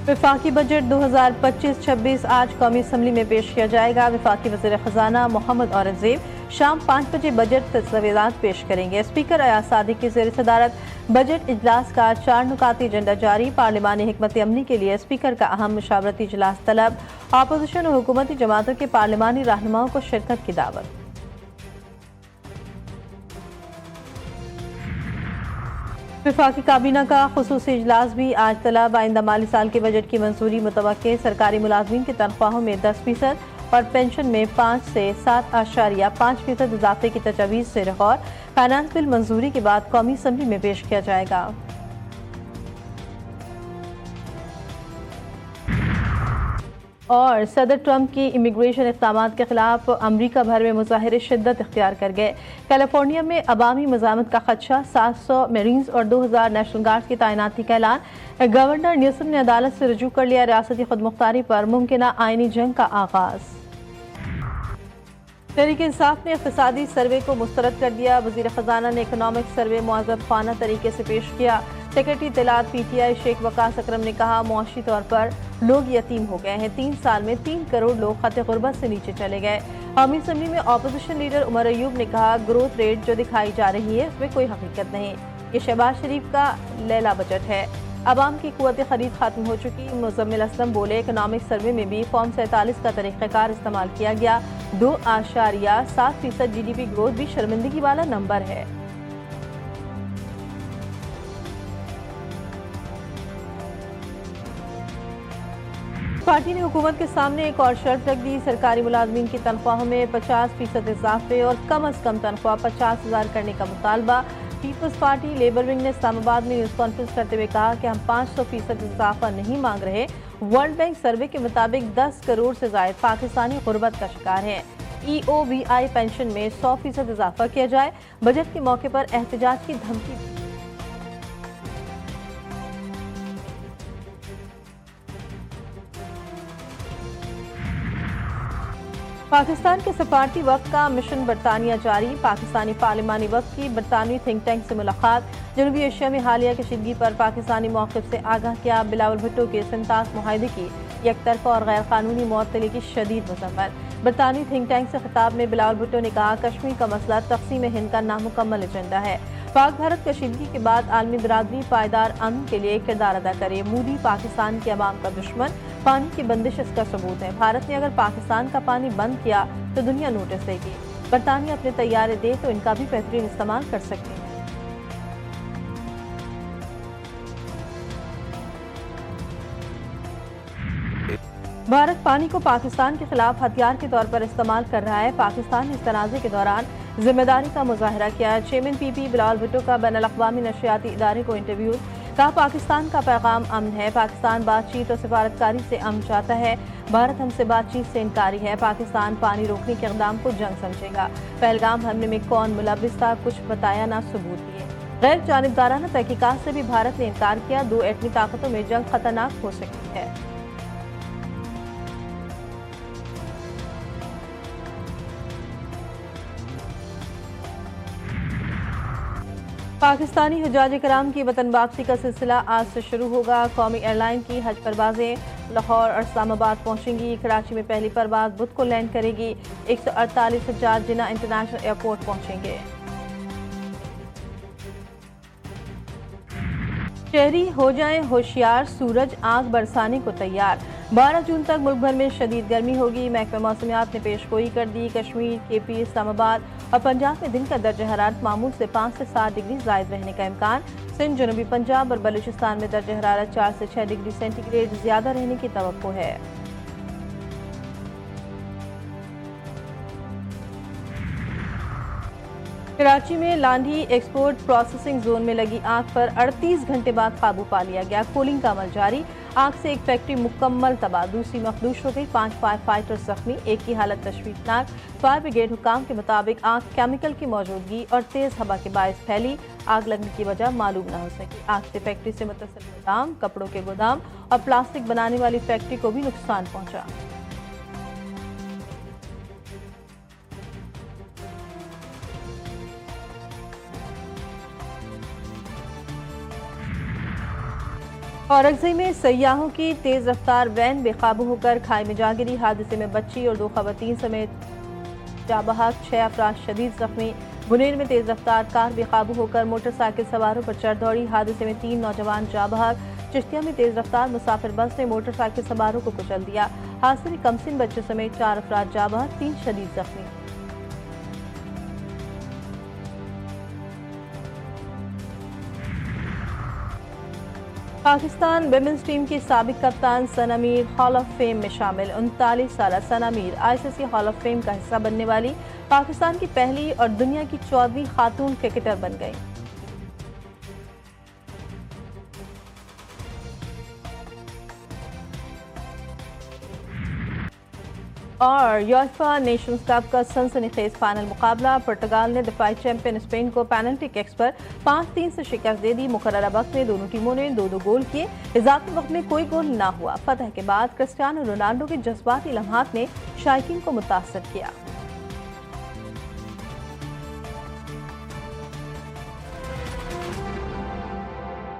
वफाकी बजट 2025-26 आज कौमी असम्बली में पेश किया जाएगा। वफाकी वज़ीर ख़ज़ाना मोहम्मद औरंगज़ेब शाम 5 बजे बजट दस्तावेज़ात पेश करेंगे। स्पीकर अयाज सादिक की ज़ेर सदारत बजट इजलास का 4 नुकाती एजेंडा जारी। पार्लिमानी हिकमत अमली के लिए स्पीकर का अहम मशावरती इजलास तलब। अपोजिशन और हुकूमती जमातों के पार्लिमानी रहनुमाओं को शिरकत की दावत। वफाकी काबीना का खुसूसी इजलास भी आज तलब। आइंदा माली साल के बजट की मंजूरी मुतवक्के। सरकारी मुलाजमीन की तनख्वाहों में 10% और पेंशन में 5 से 7.5% इजाफे की तजवीज़ से गौर। फाइनेंस बिल मंजूरी के बाद कौमी असम्बली में पेश किया जाएगा। और सदर ट्रंप की इमिग्रेशन इक़दामात के खिलाफ अमरीका भर में मुजाहिरे शिद्दत इख्तियार कर गए। कैलिफोर्निया में अवामी मज़ामत का खदशा। 700 मरीन्स और 2000 नेशनल गार्ड की तैनाती का ऐलान। गवर्नर न्यूसम ने अदालत से रजू कर लिया रियासती खुदमुख्तारी पर मुमकिना आइनी जंग का आगाज। तहरीक इंसाफ ने इक़्तिसादी सर्वे को मुस्तरद कर दिया। वज़ीर ख़ज़ाना ने इकनॉमिक सर्वे मुअज़्ज़ब खाना तरीके से पेश किया। सेक्रेटरी इत्तलात PTI शेख वकास अकरम ने कहा, मुआशी तौर पर लोग यतीम हो गए हैं। 3 साल में 3 करोड़ लोग खत गुर्बत से नीचे चले गए। कौमी असम्बली में अपोजिशन लीडर उमर अयूब ने कहा, ग्रोथ रेट जो दिखाई जा रही है उसमें कोई हकीकत नहीं। ये शहबाज शरीफ का लैला बजट है। अवाम की कुव्वत खरीद खत्म हो चुकी। मुज़म्मिल असलम बोले, इकनॉमिक सर्वे में भी फॉर्म 47 का तरीक़ाकार इस्तेमाल किया गया। 2.7% GDP ग्रोथ भी शर्मिंदगी वाला नंबर है। पार्टी ने हुकूमत के सामने एक और शर्त रख दी। सरकारी मुलाजमीन की तनख्वाहों में 50% इजाफे और कम अज कम तनख्वाह 50,000 करने का मुतालबा। पीपल्स पार्टी लेबर विंग ने इस्लामाबाद में न्यूज़ कॉन्फ्रेंस करते हुए कहा कि हम 500% इजाफा नहीं मांग रहे। वर्ल्ड बैंक सर्वे के मुताबिक 10 करोड़ से ज्यादा पाकिस्तानी गुर्बत का शिकार हैं। EOBI पेंशन में 100% इजाफा किया जाए। बजट के मौके पर एहतजाज की धमकी। पाकिस्तान के सफारती वक्त का मिशन बरतानिया जारी। पाकिस्तानी पार्लिमानी वक्त की बरतानवी थिंक टैंक से मुलाकात। जनूबी एशिया में हालिया कशीदगी पर पाकिस्तानी मौक़िफ़ से आगाह किया। बिलावल भुट्टो के सिंतास मुआहदे की एकतरफा और गैर कानूनी मुअत्तली की शदीद मज़म्मत। बरतानवी थिंक टैंक से खिताब में बिलावल भुट्टो ने कहा, कश्मीर का मसला तक़सीम हिंद का नामुकम्मल एजेंडा है। पाक भारत कशीदगी के बाद आलमी बिरादरी पायदार अमन के लिए किरदार अदा करे। मोदी पाकिस्तान के अवाम का दुश्मन। पानी की बंदिश इसका सबूत है। भारत ने अगर पाकिस्तान का पानी बंद किया तो दुनिया नोटिस देगी। बरतानिया अपने तैयारे दे तो इनका भी बेहतरीन इस्तेमाल कर सकते हैं। भारत पानी को पाकिस्तान के खिलाफ हथियार के तौर पर इस्तेमाल कर रहा है। पाकिस्तान ने इस तनाज़े के दौरान जिम्मेदारी का मुजाहरा किया। चेयरमैन PP बिलावल भुट्टो का बैनुल अक़वामी नशरियाती इदारे को इंटरव्यू। कहा, पाकिस्तान का पैगाम अमन है। पाकिस्तान बातचीत और सिफारतकारी से अमन चाहता है। भारत हमसे बातचीत से इनकारी है। पाकिस्तान पानी रोकने के इक़दाम को जंग समझेगा। पहलगाम हमले में कौन मुलव्विस था, कुछ बताया ना सबूत दिए। गैर जानिबदाराना तहकीकात से भी भारत ने इनकार किया। 2 एटमी ताकतों में जंग खतरनाक हो सकती है। पाकिस्तानी हुज्जाज कराम की वतन वापसी का सिलसिला आज से शुरू होगा। कौमी एयरलाइन की हज परवाजें लाहौर और इस्लामाबाद पहुंचेंगी। कराची में पहली परवाज बुध को लैंड करेगी। 148 हुज्जाज जिन्ना इंटरनेशनल एयरपोर्ट पहुंचेंगे। शहरी हो जाएं होशियार, सूरज आग बरसाने को तैयार। 12 जून तक मुल्क भर में शदीद गर्मी होगी। महकमा मौसमियात ने पेशगोई कर दी। कश्मीर, KP, इस्लामाबाद और पंजाब में दिन का दर्जा हरारत मामूल से 5 से 7 डिग्री ज़ायद रहने का इम्कान। सिंध, जनूबी पंजाब और बलूचिस्तान में दर्जा हरारत 4 से 6 डिग्री सेंटीग्रेड ज़्यादा रहने की तवक्को है। कराची में लांडी एक्सपोर्ट प्रोसेसिंग जोन में लगी आग पर 38 घंटे बाद काबू पा लिया गया। कूलिंग का अमल जारी। आग से एक फैक्ट्री मुकम्मल तबाह, दूसरी मखदूश हो गई। 5 फायर फाइटर जख्मी, एक की हालत तशवीशनाक। फायर ब्रिगेड हुकाम के मुताबिक आग केमिकल की मौजूदगी और तेज हवा के बायस फैली। आग लगने की वजह मालूम न हो सकी। आग से फैक्ट्री से मुतसिल गोदाम, कपड़ों के गोदाम और प्लास्टिक बनाने वाली फैक्ट्री को भी नुकसान पहुंचा। औरंगज़ेब में सयाहों की तेज रफ्तार वैन बेकाबू होकर खाई में जा गिरी। हादसे में बच्ची और 2 खवातीन समेत जाबहक 6 अफराद शदीद जख्मी। बुनेर में तेज रफ्तार कार बेकाबू होकर मोटरसाइकिल सवारों पर चढ़ दौड़ी। हादसे में 3 नौजवान जाबहक। चिश्तिया में तेज रफ्तार मुसाफिर बस ने मोटरसाइकिल सवारों को कुचल दिया। हादसे में कमसिन बच्चे समेत 4 अफराद जाबहक, 3 शदीद जख्मी। पाकिस्तान विमेंस टीम की साबिक कप्तान Sana Mir hall of fame में शामिल। 39 साल Sana Mir ICC hall of fame का हिस्सा बनने वाली पाकिस्तान की पहली और दुनिया की 14वीं खातून क्रिकेटर बन गई। और यूएफए नेशंस कप का सनसनीखेज फाइनल मुकाबला। पुर्तगाल ने दफाई चैंपियन स्पेन को पेनल्टी किक्स पर 5-3 से शिकस्त दे दी। मुकर्ररा वक्त में दोनों टीमों ने 2-2 गोल किए। इजाफी वक्त में कोई गोल ना हुआ। फतह के बाद क्रिस्टियानो रोनाल्डो के जज्बाती लम्हात ने शायकीन को मुतासर किया।